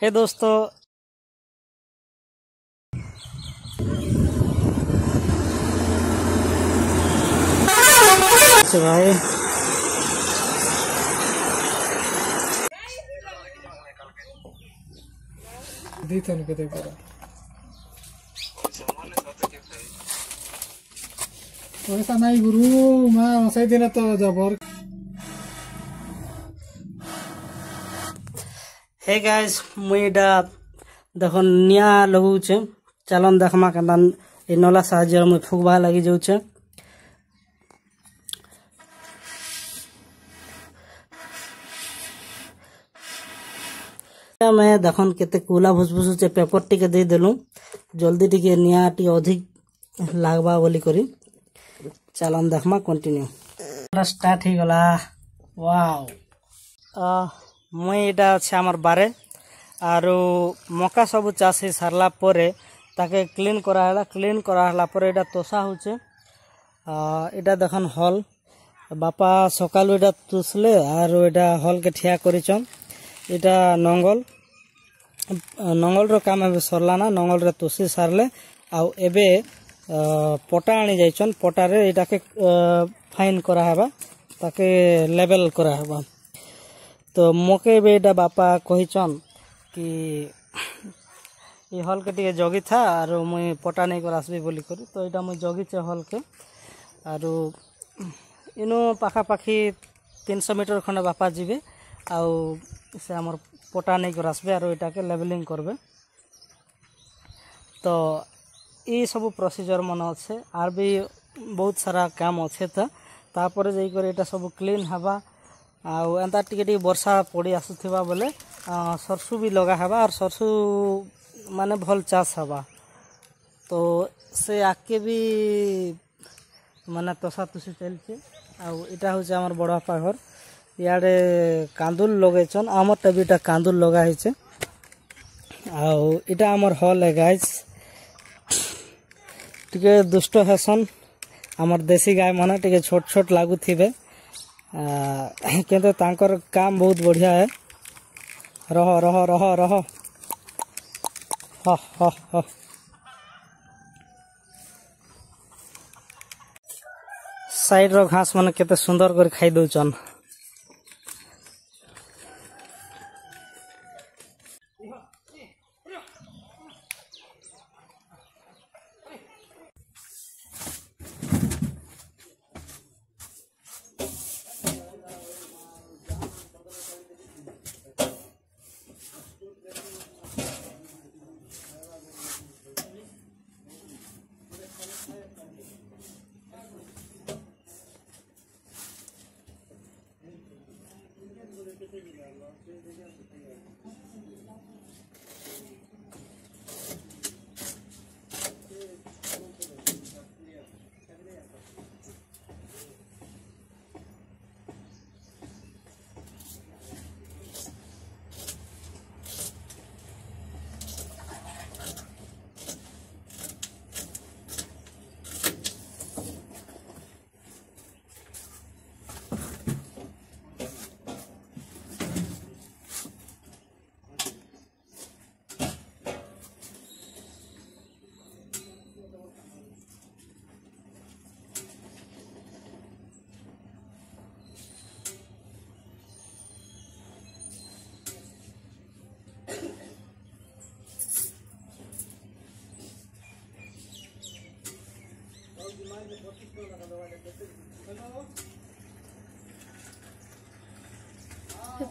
हे दोस्तों, भाई पैसा नहीं गुरु मैं सही दिन तो जबर। हे गाइस मुई देख निया लगुचे चलन देखमा केना ए नला साहाଯ୍य मुई फुकबा लगी जाउचे। मैं देखन केते कूला भुसभुसुचे पेपर टिके दे देलु जल्दी टिके निया टी अधिक लागबा बोली करी चलन देखमा कंटिन्यू स्टार्ट ही गला। वाओ मुई एटा আছে আমার বারে আর মকা সব চাষ হই সারলা পরে তাকে ক্লিন করা হলা পরে এটা তোষা হচ্ছে। এটা দেখুন হল বাপা সকাল এটা তুসলে আর এটা হলকে ঠিয়া করিছন। এটা নঙ্গলর কাম হবে সরলা না, নঙ্গলরে তুষি সারলে আউ এবে পটা আনি যাইছন। পটারে এটাকে ফাইন করা হবা তাকে লেভেল করা হবা। तो मोके बेटा बापा कहीचन कि ये हल के टे जगी था और मुई पटा नहीं कर आसबी बोली करी। तो यहाँ मुई जगीचे हल के और इनु पाखापाखी 300 मीटर खंडे बापा जीवे आउ से आमर पटा नहीं कर आसबे और यहाँ के लेवलिंग करबे। तो ये सब प्रोसीजर मन अच्छे आर भी बहुत सारा काम अच्छे था तापर जाकर यहाँ सब क्लीन हवा आउ एंता टिके वर्षा पड़ी आसुथिबा बोले सरसु भी लगा हवा और सरसु माने भल चाष हवा। तो से आके भी माने तोसा तुसी चलছে। आउ इटा होचे हमर बड़ बापा घर याडे कांदुल लगेछन हमर टेबिटा कांदुल लगा हिचे। आउ इटा हमर हल है गाइस टिके दुष्ट हेसन हमर देसी गाय माने टिके छोट छोट लागू थिबे किंतु तांकर काम बहुत बढ़िया है। रह रह रह रह ह साइड रो घास माने केते सुंदर कर खाई दउचन।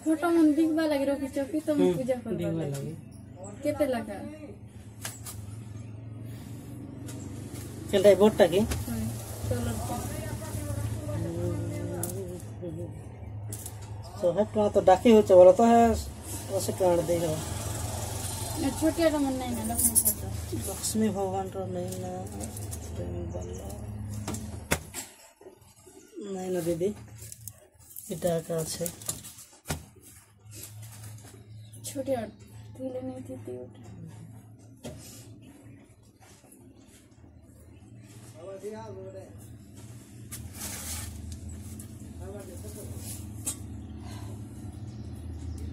फोटो मन बिगबा लगी रखी चौकी तो पूजा करबा लगी केते लगा चल रे बोट की तो है तो डाकी हो बोलो तो है वैसे काट देगा छोटे रो मन नहीं ना लक्ष्मी भगवान रो नहीं ना नहीं ना दीदी इटा का আছে छोटे तुले नहीं थी ती उठ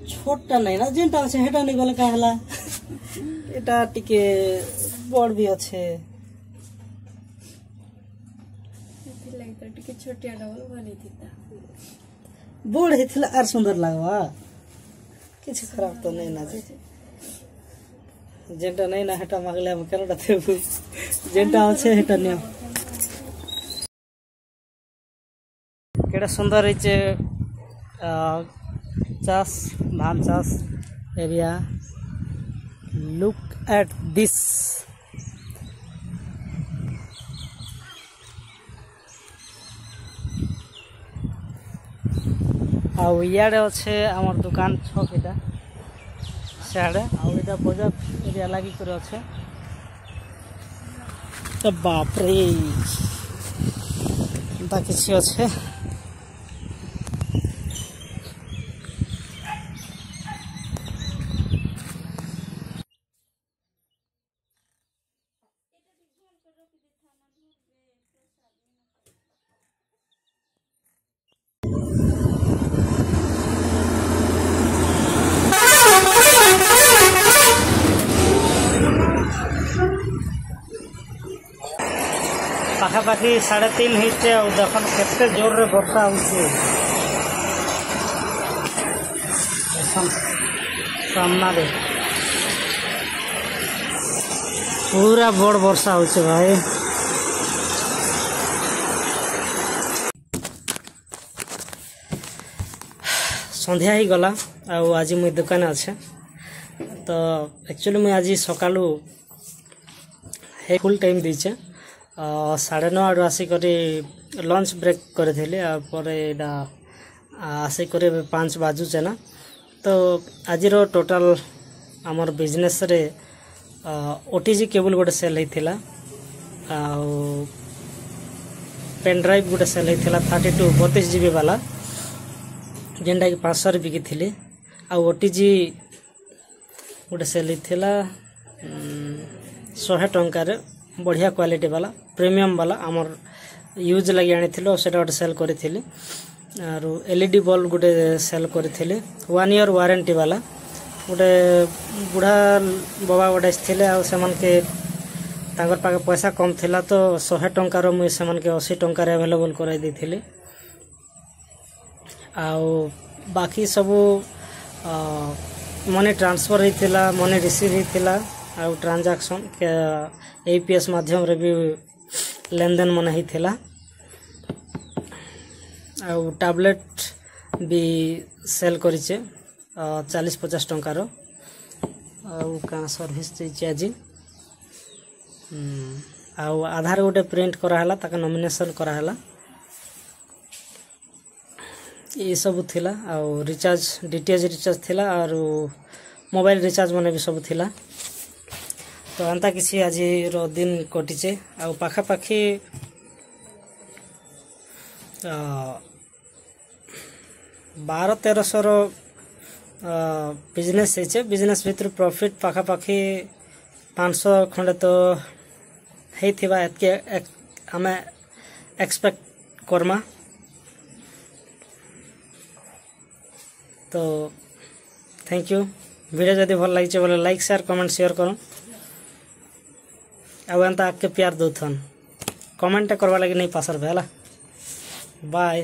छोटा नहीं ना जेनटा अच्छे हेटा नहीं गले कहला एटा टिके बड़ भी अच्छे ସେଥିଲାଗି ତ ଟିକେ ଛୋଟିଆ ଡବଲ ବନେଇଥିତା बड़ हेथिला आर सुंदर लागवा किछ खराब तो नहीं ना जे जेनटा नहीं ना हेटा मागले हम केनटा देबु जेनटा अच्छे हेटा नियो केड़ा सुंदर हिचे चाष धान चाष एरिया लुक एट दिस आउ इयाडे अच्छे आमर दुकान छक इटा सियाडे आउ इटा बजार एरिया लागी करे अच्छे तो बाप रे एंता किसी अच्छे पाखापाखि 3:30 होते देखन केते जोर रे वर्षा होचे सामना रे पूरा बड़ वर्षा होचे भाई संध्या ही गला आ आज मुई दुकान अच्छे तो एक्चुअली मुई आज सकालू फुल टाइम दीचे 9:30 आड़ आसिक लंच ब्रेक करी आसिक 5 बाजुचे ना तो आज टोटाल आमर बिजनेस रे ओटीजी केबल गोटे सेल होता पेन ड्राइव गोटे सेल होता 32 GB वाला जेनटा कि 500 बिकी थी ओटीजी गोटे सेल होता 100 टंकार बढ़िया क्वालिटी वाला प्रीमियम वाला आमर यूज लगी आनी से गोटे सेल करी आर एलईडी बल्ब गोटे सेल करी 1 ईयर वारंटी वाला गोटे बुढ़ा बाबा गोटे थे आगे पाखे पैसा कम थिला तो 100 टंकार मुझे से 80 टंकार अवेलेबल कराई देथिले बाकी सब मनी ट्रांसफर होता मनी रिसीव होता आउ ट्रांजैक्शन एपीएस माध्यम रे भी लेन देन मन होता आउ टैबलेट भी सेल करिचे 40-50 टंकार आउ का सर्विस देछि आज आउ आधार गोटे प्रिंट कराला ताका नॉमिनेशन कराला ये सब थिला आउ रिचार्ज डीटीएच रिचार्ज थिला और मोबाइल रिचार्ज माने भी सब थिला तो अंता किसी आज रो दिन कटिचे आउ पाखापाखि 1200-1300 रो बिजनेस है बिजनेस भितर प्रॉफिट पाखापाखि 500 खंडे तो होइथिबा एतके हमें एक्सपेक्ट करमा तो थैंक यू वीडियो जदि भल लगी बोले लाइक शेयर कमेंट शेयर करो आउ एंता आके प्यार दौथन कमेंट करवा लगी नहीं पासर भेला बाय।